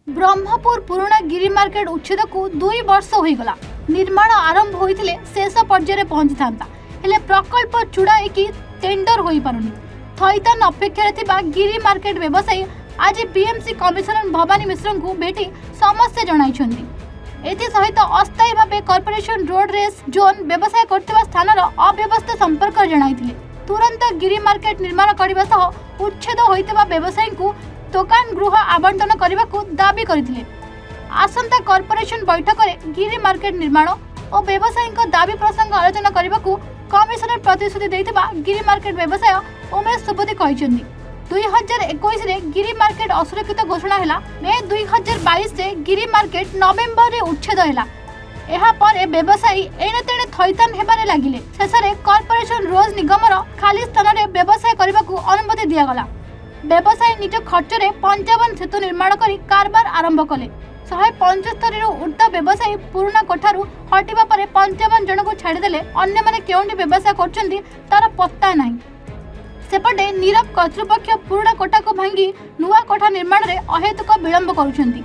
ब्रह्मपुर पुराणा गिरी मार्केट उच्छेद को 2 वर्ष होईगला। निर्माण आरंभ होइतिले शेष पर्यायर पहुंची थांता हेले प्रकल्प चुड़ाई की टेंडर होई पारुनी। थैतान अपेक्षा थिबा गिरी मार्केट व्यवसायी आज बीएमसी कमिशनर भवानी मिश्र को भेटी समस्या जणाइछन्ती। एथि सहित अस्थायी भावे कॉर्पोरेशन रोड रेस जोन व्यवसाय करथिबा स्थानर अव्यवस्था संपर्क जणाइथिले। तुरंत गिरी मार्केट निर्माण करबा सह उच्छेद होइतबा व्यवसायी को दुकान गृह आवंटन करने को दाबी करथिले। आसंता कॉर्पोरेशन बैठक में गिरी मार्केट निर्माण और व्यवसायी दाबी प्रसंग आलोचना करने को कमिशनर प्रतिश्रुति देथिबा गिरी मार्केट व्यवसाय उमेश सुबुद्धि कहिसेंती। 2021 रे गिरी मार्केट असुरक्षित घोषणा हैला। मे 2022 रे गिरी मार्केट नवेम्बर रे उच्छेद हैला। एहा पर व्यवसायी एने तेने थैतान हेबारे लागिले। शेषरे कॉर्पोरेशन रोज निगमर खाली स्थान रे व्यवसाय करने को अनुमति दिया गला। व्यवसायी निज खर्च रे 55 सेतु निर्माण करी कारबार आरंभ कले। 175 रु ऊर्ध्व व्यवसायी पुराना कोठारू हटिबा परे 55 जन को छाड़ीदेले। अन्य माने केउंडी व्यवसाय करछन्ती तार पत्ता नाही। सेपटे नीरव कर्तृपक्ष पुराना कोठा को भांगी नुआ कोठा निर्माण रे अहेतुक विलंब करुछन्ती।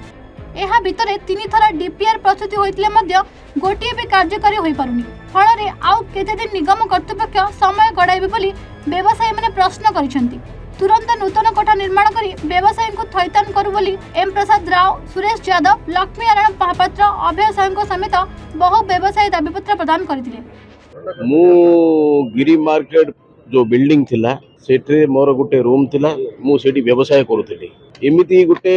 एहा भितरे 3 थरा डीपीआर प्रस्तुति होइतिले मध्य गोटिए भी कार्यकारी होई पारुनी। फल रे आउ केते दिन निगम कर्तृपक्ष समय गडाइबे बोली व्यवसायी माने प्रश्न करिसन्ती। तुरंत नूतन कोठा निर्माण करी व्यवसायी को थैतान करू बोली एम प्रसाद राव, सुरेश यादव, लक्ष्मी नारायण महापात्र, अभय साहू समेत बहु व्यवसायी दाबीपत्र प्रदान करथिले। मु गिरी मार्केट जो बिल्डिंग थिला सेठरे मोर गुटे रूम थिला। मु सेठी व्यवसाय करूथली। एमिति गुटे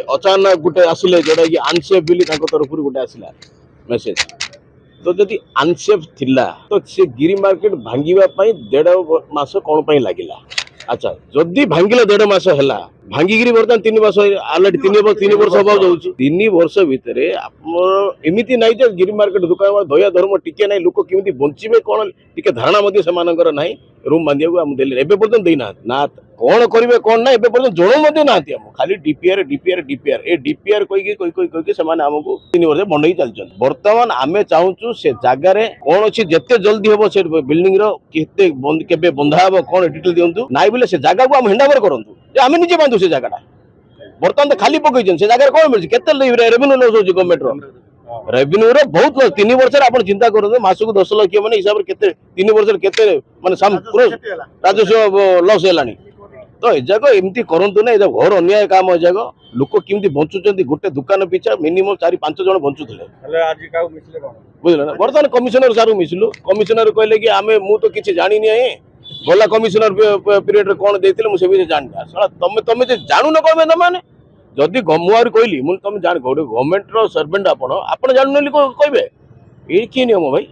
अचानक गुटे आसिले जोडा कि अनसेफ बिली ताको तरफ गुटे आसिला मेसेज। तो जदि अनसेफ थिला तो से गिरी मार्केट भांगिबा पई 1.5 मास कोन पई लागिला। अच्छा जदि भांगिला 1.5 मास हैला भांगिगिरी बर्तन 3 मास ऑलरेडी 3 वर्ष हबा जाउची। 3 वर्ष भितरे एमिति नाही जे गिरी मार्केट दुकान दया धर्म टिके नाही लोक केमिति बंचिबे कोन टिके धारणा मध्ये समानंगर नाही। रूम बांधिया हम देले एबे पर्यंत देना ना कौन करिवे कौन ना एबे पर्यंत जण मध्ये नाती हम खाली डीपीआर ए डीपीआर कोई से माने हमको 3 वर्ष बंडई चलछन। वर्तमान आमे चाहूचु से जगह रे कोन अछि जत्ते जल्दी होबो से बिल्डिंग रो केते बंद केबे बंधा हबो कोन डिटेल दियंतु नाइ बोले से जगह को हम हैंडओवर करंतु जे आमे निजे बांधु से जगहटा। वर्तमान तो खाली पकैछन से जगह कोन मिलछि केते रेवेन्यू लॉस होछि गवर्नमेंट रो रेवेन्यू रो बहुत लॉस। 3 वर्ष रे आपण चिंता करंतु मास को 10 लाख माने हिसाब रे केते 3 वर्ष रे केते माने सम राजस्व लॉस हेलानी। तो ए जगह एमती करंतु ना। ए घर अन्याय काम ए जगह लोक केमती बंचुचंती गोटे दुकान पिछा मिनिमम 4-5 जन बंचुथले। हेले आज काउ मिसले कोन बुझला ना। वर्तमान कमिशनर सारू मिसलु कमिशनर कहले कि आमे मु तो किछि जानि नै गोला कमिशनर पीरियड रे कोन देथिले मु से भी जानि साला तमे जे जानु न कहबे न माने जदि गमुआर कहली मु तमे जान गोटे गवर्नमेंट रो सर्वेंट आपण जानु नली कहबे ए की नियम भाई।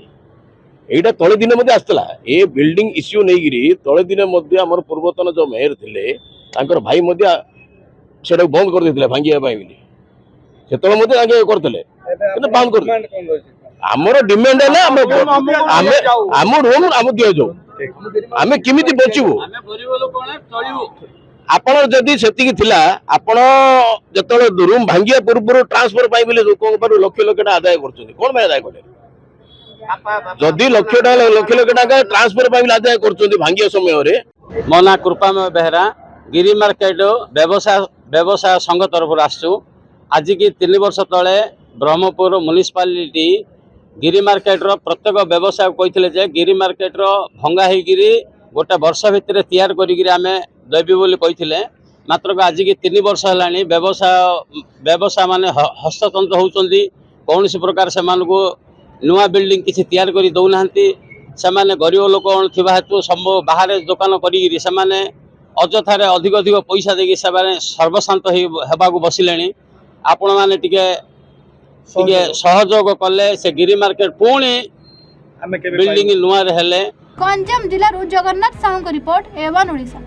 एटा तले दिन मध्ये आस्तला ए बिल्डिंग इश्यू नै गिरी तले दिन मध्ये हमर पूर्वतन जो मेयर थिले तांकर भाई मध्ये सेटा बंद कर देथिले भांगिया भाई बोली सेतले मध्ये आगे करथिले 근데 बंद कर। हमर डिमांड है ना हम रूम हम दियो जो हमें किमिति बचिबो हमें गरीब लोक कोन चलिबो। आपण जदि सेतिकी थिला आपण जतले रूम भांगिया पूर्व ट्रांसफर पाई बोले लोक पर लक्ष लक्ष टाका आदाय करछन कोन भाई आदाय करले जदि लक्ष टाका ट्रांसफर पाई आदाय करछन भांगिया समय रे। मोना कृपामय बेहरा गिरी मार्केट व्यवसाय संघ तरफ आसु। आज की 3 वर्ष तले ब्रह्मपुर म्युनिसिपालिटी गिरी मार्केट रो प्रत्येक व्यवसाय कहते जे गिरी मार्केट रो भंगा होगी गोटे वर्ष भितर तैयार करें देवी बोली कहते। मात्र आज की 3 वर्ष है व्यवसाय माने हस्ततंत्र होती कौन प्रकार से नुआ बिल्डिंग किसी तैयार कर दौना से गरीब लोक थी हेतु सब बाहर दुकान करें अजथार अधिक अधिक पैसा देकी सर्वशांत होगा बसिले। आपण मैंने सहयोग कले से गिरी मार्केट पुणी बिल्डिंग नुआ हेले। गंजाम जिला जगन्नाथ साहू रिपोर्ट एवन ओडिशा।